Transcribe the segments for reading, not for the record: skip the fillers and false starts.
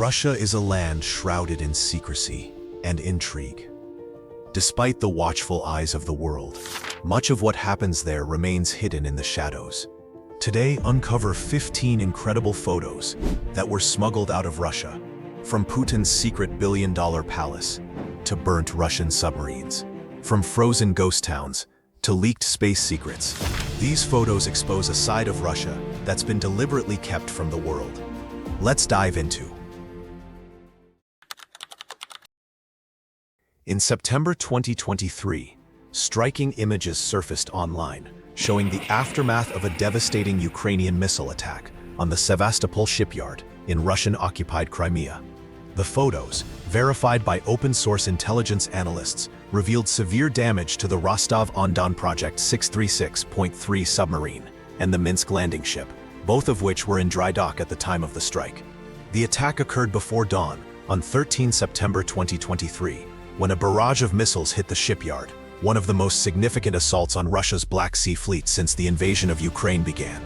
Russia is a land shrouded in secrecy and intrigue. Despite the watchful eyes of the world, much of what happens there remains hidden in the shadows. Today, uncover 15 incredible photos that were smuggled out of Russia, from Putin's secret billion-dollar palace to burnt Russian submarines, from frozen ghost towns to leaked space secrets. These photos expose a side of Russia that's been deliberately kept from the world. Let's dive into. In September 2023, striking images surfaced online, showing the aftermath of a devastating Ukrainian missile attack on the Sevastopol shipyard in Russian-occupied Crimea. The photos, verified by open-source intelligence analysts, revealed severe damage to the Rostov-on-Don Project 636.3 submarine and the Minsk landing ship, both of which were in dry dock at the time of the strike. The attack occurred before dawn on 13 September 2023, when a barrage of missiles hit the shipyard, one of the most significant assaults on Russia's Black Sea Fleet since the invasion of Ukraine began.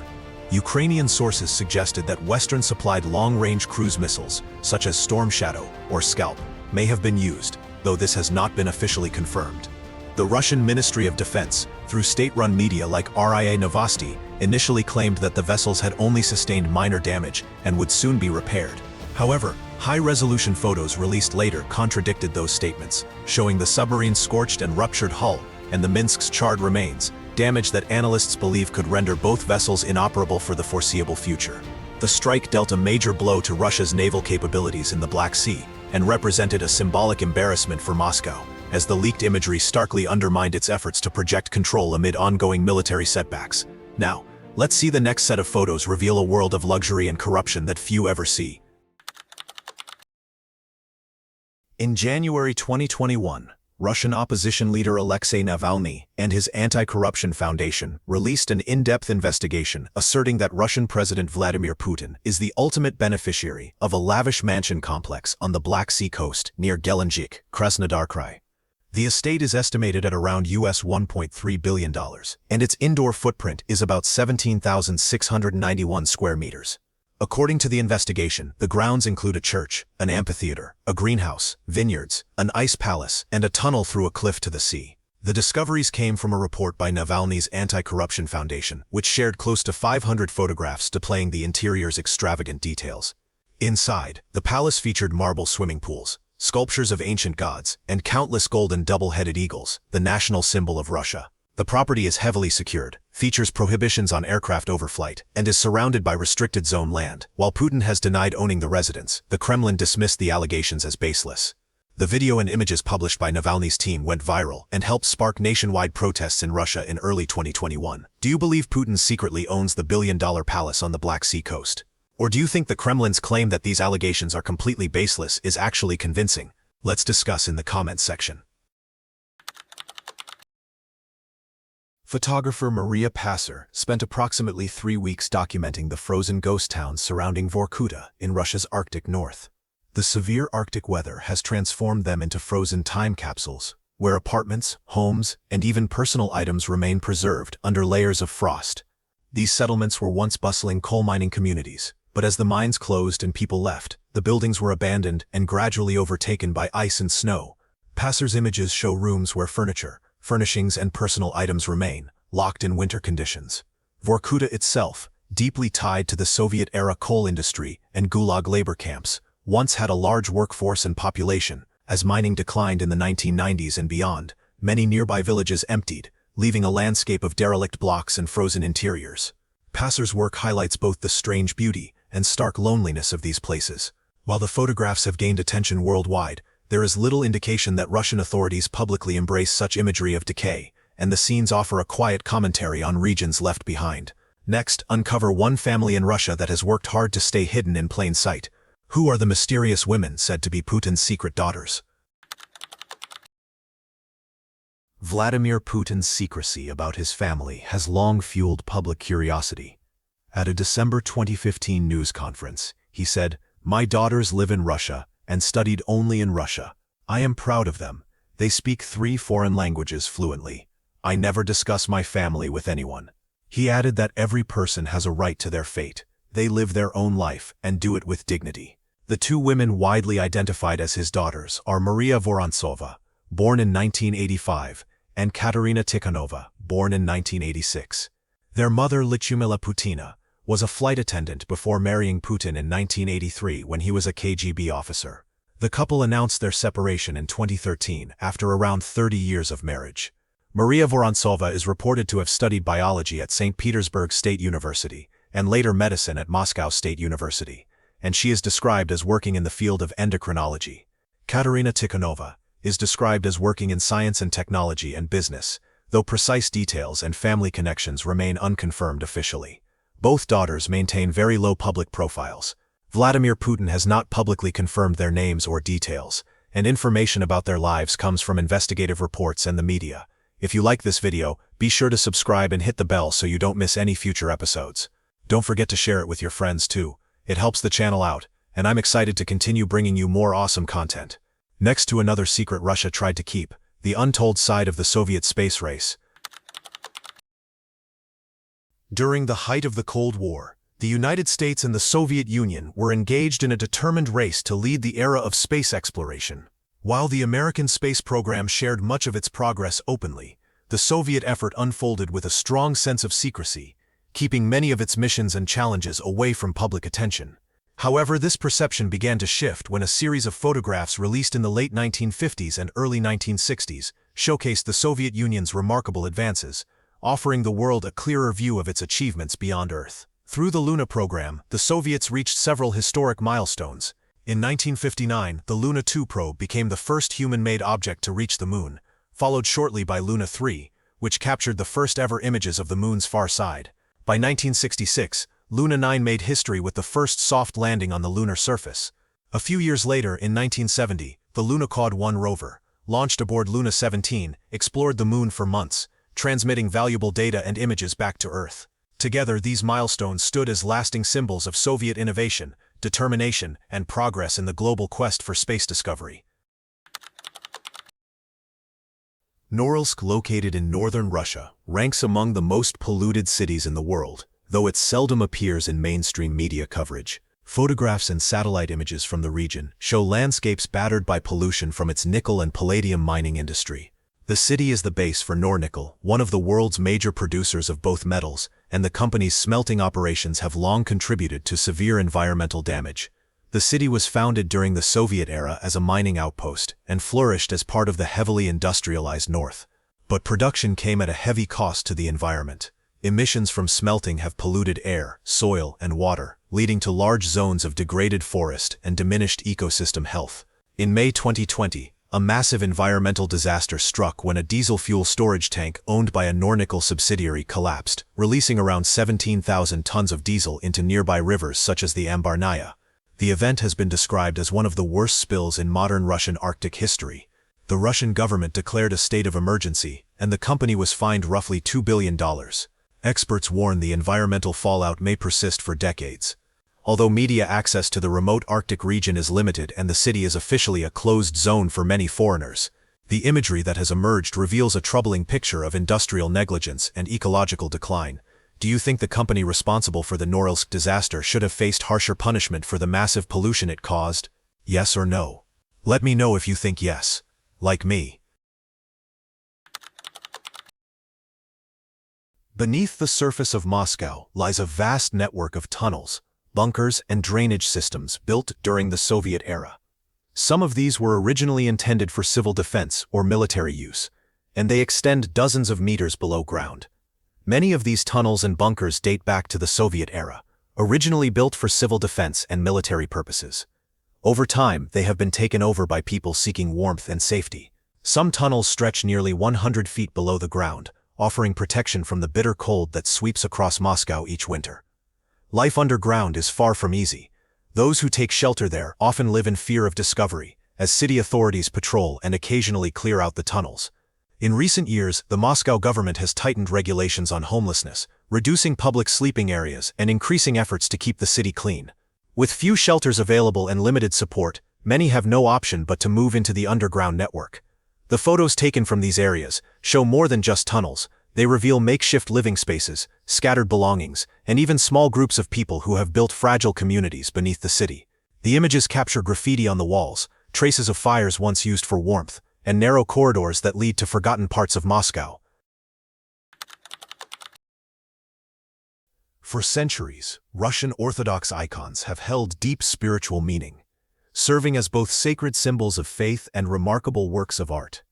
Ukrainian sources suggested that Western-supplied long-range cruise missiles, such as Storm Shadow or Scalp, may have been used, though this has not been officially confirmed. The Russian Ministry of Defense, through state-run media like RIA Novosti, initially claimed that the vessels had only sustained minor damage and would soon be repaired. However, high-resolution photos released later contradicted those statements, showing the submarine's scorched and ruptured hull and the Minsk's charred remains, damage that analysts believe could render both vessels inoperable for the foreseeable future. The strike dealt a major blow to Russia's naval capabilities in the Black Sea and represented a symbolic embarrassment for Moscow, as the leaked imagery starkly undermined its efforts to project control amid ongoing military setbacks. Now, let's see the next set of photos reveal a world of luxury and corruption that few ever see. In January 2021, Russian opposition leader Alexei Navalny and his Anti-Corruption Foundation released an in-depth investigation asserting that Russian President Vladimir Putin is the ultimate beneficiary of a lavish mansion complex on the Black Sea coast near Gelendzhik, Krasnodar Krai. The estate is estimated at around US $1.3 billion, and its indoor footprint is about 17,691 square meters. According to the investigation, the grounds include a church, an amphitheater, a greenhouse, vineyards, an ice palace, and a tunnel through a cliff to the sea. The discoveries came from a report by Navalny's Anti-Corruption Foundation, which shared close to 500 photographs displaying the interior's extravagant details. Inside, the palace featured marble swimming pools, sculptures of ancient gods, and countless golden double-headed eagles, the national symbol of Russia. The property is heavily secured, features prohibitions on aircraft overflight, and is surrounded by restricted zone land. While Putin has denied owning the residence, the Kremlin dismissed the allegations as baseless. The video and images published by Navalny's team went viral and helped spark nationwide protests in Russia in early 2021. Do you believe Putin secretly owns the billion-dollar palace on the Black Sea coast? Or do you think the Kremlin's claim that these allegations are completely baseless is actually convincing? Let's discuss in the comments section. Photographer Maria Passer spent approximately 3 weeks documenting the frozen ghost towns surrounding Vorkuta in Russia's Arctic north. The severe Arctic weather has transformed them into frozen time capsules, where apartments, homes, and even personal items remain preserved under layers of frost. These settlements were once bustling coal mining communities, but as the mines closed and people left, the buildings were abandoned and gradually overtaken by ice and snow. Passer's images show rooms where furniture, furnishings, and personal items remain, locked in winter conditions. Vorkuta itself, deeply tied to the Soviet-era coal industry and Gulag labor camps, once had a large workforce and population. As mining declined in the 1990s and beyond, many nearby villages emptied, leaving a landscape of derelict blocks and frozen interiors. Passer's work highlights both the strange beauty and stark loneliness of these places. While the photographs have gained attention worldwide, there is little indication that Russian authorities publicly embrace such imagery of decay, and the scenes offer a quiet commentary on regions left behind. Next, uncover one family in Russia that has worked hard to stay hidden in plain sight. Who are the mysterious women said to be Putin's secret daughters? Vladimir Putin's secrecy about his family has long fueled public curiosity. At a December 2015 news conference, he said, "My daughters live in Russia and studied only in Russia. I am proud of them. They speak 3 foreign languages fluently. I never discuss my family with anyone." He added that every person has a right to their fate. They live their own life and do it with dignity. The two women widely identified as his daughters are Maria Vorontsova, born in 1985, and Katerina Tikhanova, born in 1986. Their mother, Lyudmila Putina, was a flight attendant before marrying Putin in 1983 when he was a KGB officer. The couple announced their separation in 2013 after around 30 years of marriage. Maria Vorontsova is reported to have studied biology at St. Petersburg State University and later medicine at Moscow State University, and she is described as working in the field of endocrinology. Katerina Tikhanova is described as working in science and technology and business, though precise details and family connections remain unconfirmed officially. Both daughters maintain very low public profiles. Vladimir Putin has not publicly confirmed their names or details, and information about their lives comes from investigative reports and the media. If you like this video, be sure to subscribe and hit the bell so you don't miss any future episodes. Don't forget to share it with your friends too. It helps the channel out, and I'm excited to continue bringing you more awesome content. Next to another secret Russia tried to keep, the untold side of the Soviet space race. During the height of the Cold War, the United States and the Soviet Union were engaged in a determined race to lead the era of space exploration. While the American space program shared much of its progress openly, the Soviet effort unfolded with a strong sense of secrecy, keeping many of its missions and challenges away from public attention. However, this perception began to shift when a series of photographs released in the late 1950s and early 1960s showcased the Soviet Union's remarkable advances, offering the world a clearer view of its achievements beyond Earth. Through the Luna program, the Soviets reached several historic milestones. In 1959, the Luna 2 probe became the first human-made object to reach the Moon, followed shortly by Luna 3, which captured the first-ever images of the Moon's far side. By 1966, Luna 9 made history with the first soft landing on the lunar surface. A few years later, in 1970, the Lunokhod 1 rover, launched aboard Luna 17, explored the Moon for months, transmitting valuable data and images back to Earth. Together, these milestones stood as lasting symbols of Soviet innovation, determination, and progress in the global quest for space discovery. Norilsk, located in northern Russia, ranks among the most polluted cities in the world, though it seldom appears in mainstream media coverage. Photographs and satellite images from the region show landscapes battered by pollution from its nickel and palladium mining industry. The city is the base for Nornickel, one of the world's major producers of both metals, and the company's smelting operations have long contributed to severe environmental damage. The city was founded during the Soviet era as a mining outpost and flourished as part of the heavily industrialized North. But production came at a heavy cost to the environment. Emissions from smelting have polluted air, soil, and water, leading to large zones of degraded forest and diminished ecosystem health. In May 2020, a massive environmental disaster struck when a diesel fuel storage tank owned by a Nornickel subsidiary collapsed, releasing around 17,000 tons of diesel into nearby rivers such as the Ambarnaya. The event has been described as one of the worst spills in modern Russian Arctic history. The Russian government declared a state of emergency, and the company was fined roughly $2 billion. Experts warn the environmental fallout may persist for decades. Although media access to the remote Arctic region is limited and the city is officially a closed zone for many foreigners, the imagery that has emerged reveals a troubling picture of industrial negligence and ecological decline. Do you think the company responsible for the Norilsk disaster should have faced harsher punishment for the massive pollution it caused? Yes or no? Let me know if you think yes. Like me. Beneath the surface of Moscow lies a vast network of tunnels, bunkers, and drainage systems built during the Soviet era. Some of these were originally intended for civil defense or military use, and they extend dozens of meters below ground. Many of these tunnels and bunkers date back to the Soviet era, originally built for civil defense and military purposes. Over time, they have been taken over by people seeking warmth and safety. Some tunnels stretch nearly 100 feet below the ground, offering protection from the bitter cold that sweeps across Moscow each winter. Life underground is far from easy. Those who take shelter there often live in fear of discovery, as city authorities patrol and occasionally clear out the tunnels. In recent years, the Moscow government has tightened regulations on homelessness, reducing public sleeping areas and increasing efforts to keep the city clean. With few shelters available and limited support, many have no option but to move into the underground network. The photos taken from these areas show more than just tunnels. They reveal makeshift living spaces, scattered belongings, and even small groups of people who have built fragile communities beneath the city. The images capture graffiti on the walls, traces of fires once used for warmth, and narrow corridors that lead to forgotten parts of Moscow. For centuries, Russian Orthodox icons have held deep spiritual meaning, serving as both sacred symbols of faith and remarkable works of art.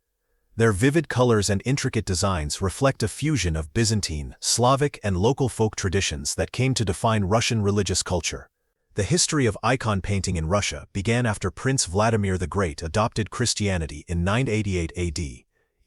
Their vivid colors and intricate designs reflect a fusion of Byzantine, Slavic, and local folk traditions that came to define Russian religious culture. The history of icon painting in Russia began after Prince Vladimir the Great adopted Christianity in 988 AD,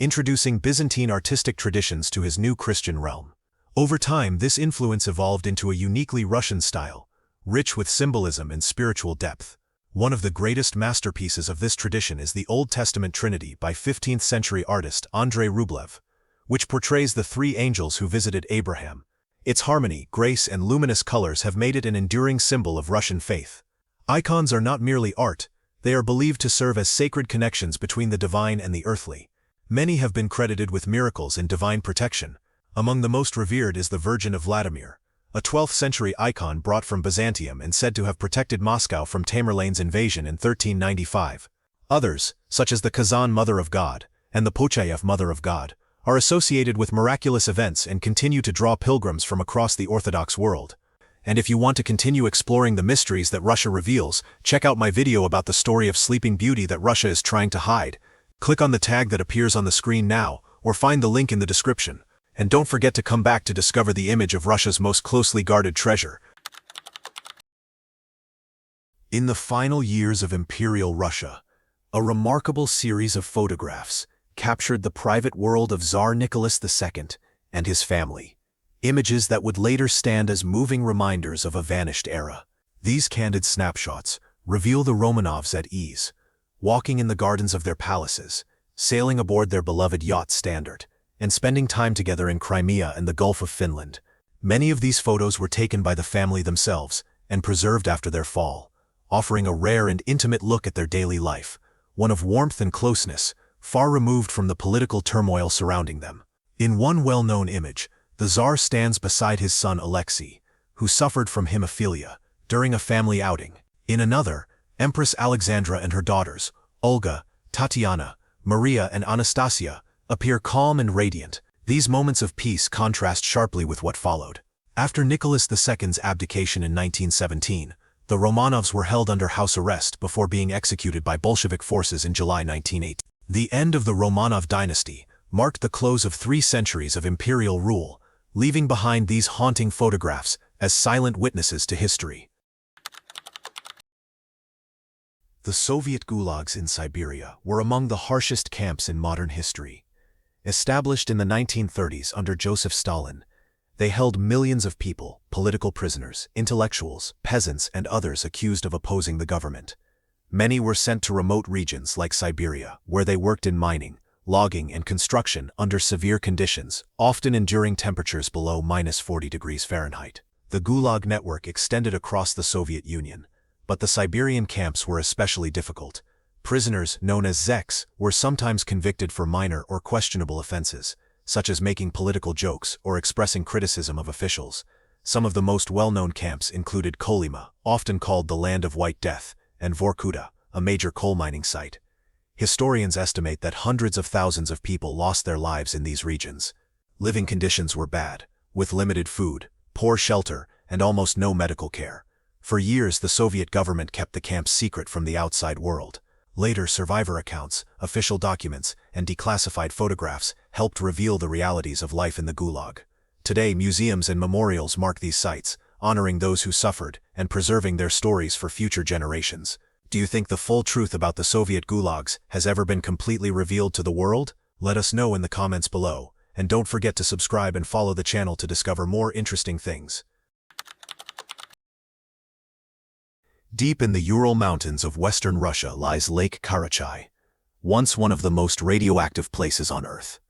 introducing Byzantine artistic traditions to his new Christian realm. Over time, this influence evolved into a uniquely Russian style, rich with symbolism and spiritual depth. One of the greatest masterpieces of this tradition is the Old Testament Trinity by 15th-century artist Andrei Rublev, which portrays the three angels who visited Abraham. Its harmony, grace, and luminous colors have made it an enduring symbol of Russian faith. Icons are not merely art, they are believed to serve as sacred connections between the divine and the earthly. Many have been credited with miracles and divine protection. Among the most revered is the Virgin of Vladimir, a 12th-century icon brought from Byzantium and said to have protected Moscow from Tamerlane's invasion in 1395. Others, such as the Kazan Mother of God and the Pochayev Mother of God, are associated with miraculous events and continue to draw pilgrims from across the Orthodox world. And if you want to continue exploring the mysteries that Russia reveals, check out my video about the story of Sleeping Beauty that Russia is trying to hide. Click on the tag that appears on the screen now, or find the link in the description. And don't forget to come back to discover the image of Russia's most closely guarded treasure. In the final years of Imperial Russia, a remarkable series of photographs captured the private world of Tsar Nicholas II and his family, images that would later stand as moving reminders of a vanished era. These candid snapshots reveal the Romanovs at ease, walking in the gardens of their palaces, sailing aboard their beloved yacht Standard, and spending time together in Crimea and the Gulf of Finland. Many of these photos were taken by the family themselves and preserved after their fall, offering a rare and intimate look at their daily life, one of warmth and closeness, far removed from the political turmoil surrounding them. In one well-known image, the Tsar stands beside his son Alexei, who suffered from hemophilia, during a family outing. In another, Empress Alexandra and her daughters, Olga, Tatiana, Maria, and Anastasia, appear calm and radiant. These moments of peace contrast sharply with what followed. After Nicholas II's abdication in 1917, the Romanovs were held under house arrest before being executed by Bolshevik forces in July 1918. The end of the Romanov dynasty marked the close of 3 centuries of imperial rule, leaving behind these haunting photographs as silent witnesses to history. The Soviet gulags in Siberia were among the harshest camps in modern history. Established in the 1930s under Joseph Stalin, they held millions of people, political prisoners, intellectuals, peasants, and others accused of opposing the government. Many were sent to remote regions like Siberia, where they worked in mining, logging, and construction under severe conditions, often enduring temperatures below -40 degrees Fahrenheit. The Gulag network extended across the Soviet Union, but the Siberian camps were especially difficult. Prisoners, known as zeks, were sometimes convicted for minor or questionable offenses, such as making political jokes or expressing criticism of officials. Some of the most well-known camps included Kolyma, often called the Land of White Death, and Vorkuta, a major coal mining site. Historians estimate that hundreds of thousands of people lost their lives in these regions. Living conditions were bad, with limited food, poor shelter, and almost no medical care. For years, the Soviet government kept the camps secret from the outside world. Later, survivor accounts, official documents, and declassified photographs helped reveal the realities of life in the Gulag. Today, museums and memorials mark these sites, honoring those who suffered and preserving their stories for future generations. Do you think the full truth about the Soviet gulags has ever been completely revealed to the world? Let us know in the comments below, and don't forget to subscribe and follow the channel to discover more interesting things. Deep in the Ural Mountains of western Russia lies Lake Karachay, once one of the most radioactive places on Earth.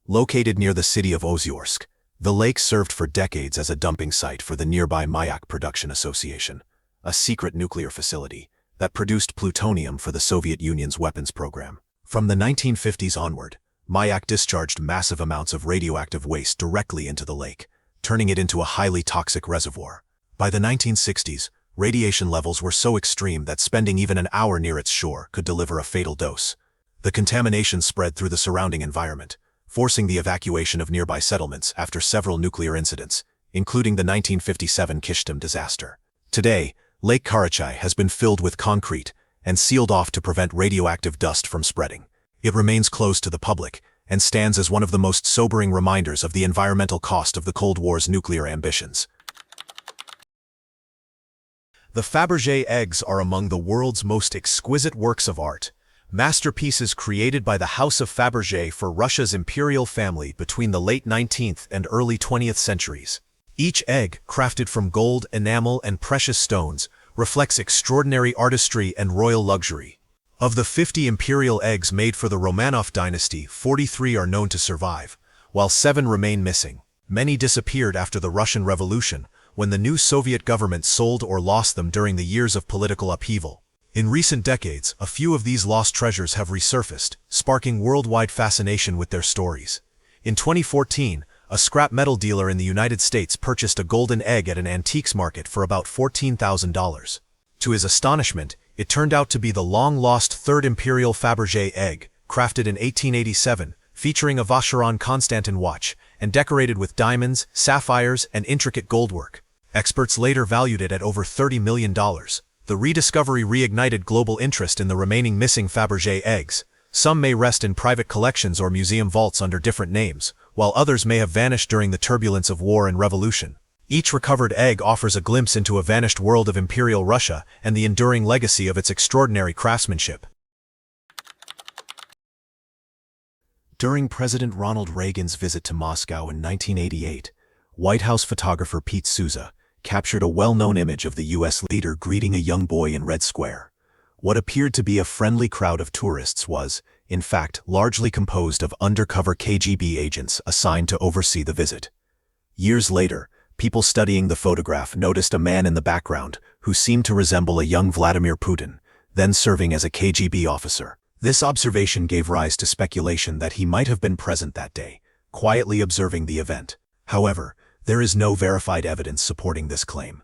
Located near the city of Ozyorsk, the lake served for decades as a dumping site for the nearby Mayak Production Association, a secret nuclear facility that produced plutonium for the Soviet Union's weapons program. From the 1950s onward, Mayak discharged massive amounts of radioactive waste directly into the lake, turning it into a highly toxic reservoir. By the 1960s, Radiation levels were so extreme that spending even an hour near its shore could deliver a fatal dose. The contamination spread through the surrounding environment, forcing the evacuation of nearby settlements after several nuclear incidents, including the 1957 Kishtim disaster. Today, Lake Karachay has been filled with concrete and sealed off to prevent radioactive dust from spreading. It remains closed to the public and stands as one of the most sobering reminders of the environmental cost of the Cold War's nuclear ambitions. The Fabergé eggs are among the world's most exquisite works of art, masterpieces created by the House of Fabergé for Russia's imperial family between the late 19th and early 20th centuries. Each egg, crafted from gold, enamel, and precious stones, reflects extraordinary artistry and royal luxury. Of the 50 imperial eggs made for the Romanov dynasty, 43 are known to survive, while 7 remain missing. Many disappeared after the Russian Revolution, when the new Soviet government sold or lost them during the years of political upheaval. In recent decades, a few of these lost treasures have resurfaced, sparking worldwide fascination with their stories. In 2014, a scrap metal dealer in the United States purchased a golden egg at an antiques market for about $14,000. To his astonishment, it turned out to be the long-lost third imperial Fabergé egg, crafted in 1887, featuring a Vacheron Constantin watch, and decorated with diamonds, sapphires, and intricate goldwork. Experts later valued it at over $30 million. The rediscovery reignited global interest in the remaining missing Fabergé eggs. Some may rest in private collections or museum vaults under different names, while others may have vanished during the turbulence of war and revolution. Each recovered egg offers a glimpse into a vanished world of Imperial Russia and the enduring legacy of its extraordinary craftsmanship. During President Ronald Reagan's visit to Moscow in 1988, White House photographer Pete Souza captured a well-known image of the U.S. leader greeting a young boy in Red Square. What appeared to be a friendly crowd of tourists was, in fact, largely composed of undercover KGB agents assigned to oversee the visit. Years later, people studying the photograph noticed a man in the background who seemed to resemble a young Vladimir Putin, then serving as a KGB officer. This observation gave rise to speculation that he might have been present that day, quietly observing the event. However, there is no verified evidence supporting this claim.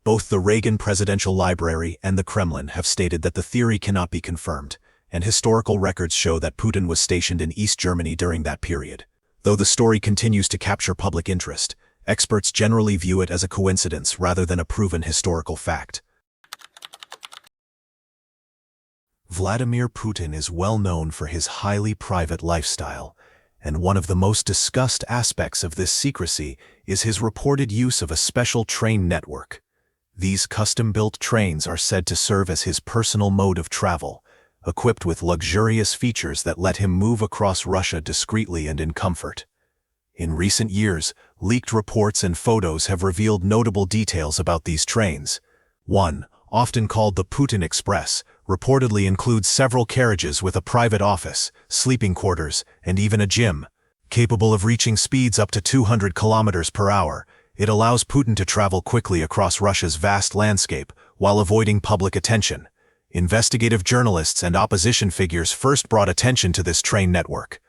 Both the Reagan Presidential Library and the Kremlin have stated that the theory cannot be confirmed, and historical records show that Putin was stationed in East Germany during that period. Though the story continues to capture public interest, experts generally view it as a coincidence rather than a proven historical fact. Vladimir Putin is well known for his highly private lifestyle, and one of the most discussed aspects of this secrecy is his reported use of a special train network. These custom-built trains are said to serve as his personal mode of travel, equipped with luxurious features that let him move across Russia discreetly and in comfort. In recent years, leaked reports and photos have revealed notable details about these trains. One, often called the Putin Express, reportedly includes several carriages with a private office, sleeping quarters, and even a gym. Capable of reaching speeds up to 200 kilometers per hour, it allows Putin to travel quickly across Russia's vast landscape while avoiding public attention. Investigative journalists and opposition figures first brought attention to this train network.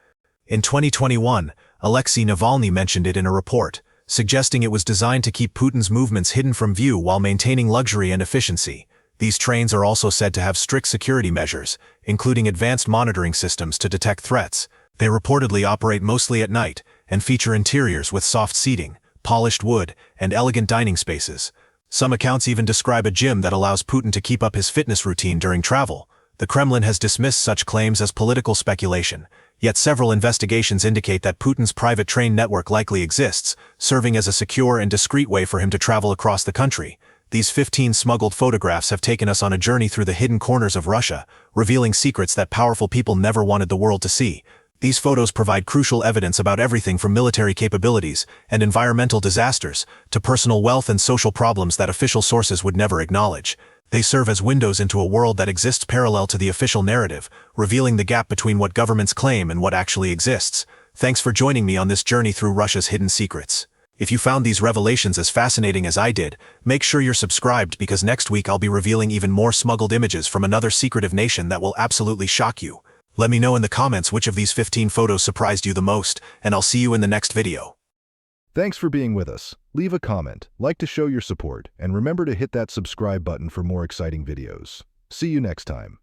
In 2021, Alexei Navalny mentioned it in a report, suggesting it was designed to keep Putin's movements hidden from view while maintaining luxury and efficiency. These trains are also said to have strict security measures, including advanced monitoring systems to detect threats. They reportedly operate mostly at night and feature interiors with soft seating, polished wood, and elegant dining spaces. Some accounts even describe a gym that allows Putin to keep up his fitness routine during travel. The Kremlin has dismissed such claims as political speculation, yet several investigations indicate that Putin's private train network likely exists, serving as a secure and discreet way for him to travel across the country. These 15 smuggled photographs have taken us on a journey through the hidden corners of Russia, revealing secrets that powerful people never wanted the world to see. These photos provide crucial evidence about everything from military capabilities and environmental disasters to personal wealth and social problems that official sources would never acknowledge. They serve as windows into a world that exists parallel to the official narrative, revealing the gap between what governments claim and what actually exists. Thanks for joining me on this journey through Russia's hidden secrets. If you found these revelations as fascinating as I did, make sure you're subscribed because next week I'll be revealing even more smuggled images from another secretive nation that will absolutely shock you. Let me know in the comments which of these 15 photos surprised you the most, and I'll see you in the next video. Thanks for being with us. Leave a comment, like to show your support, and remember to hit that subscribe button for more exciting videos. See you next time.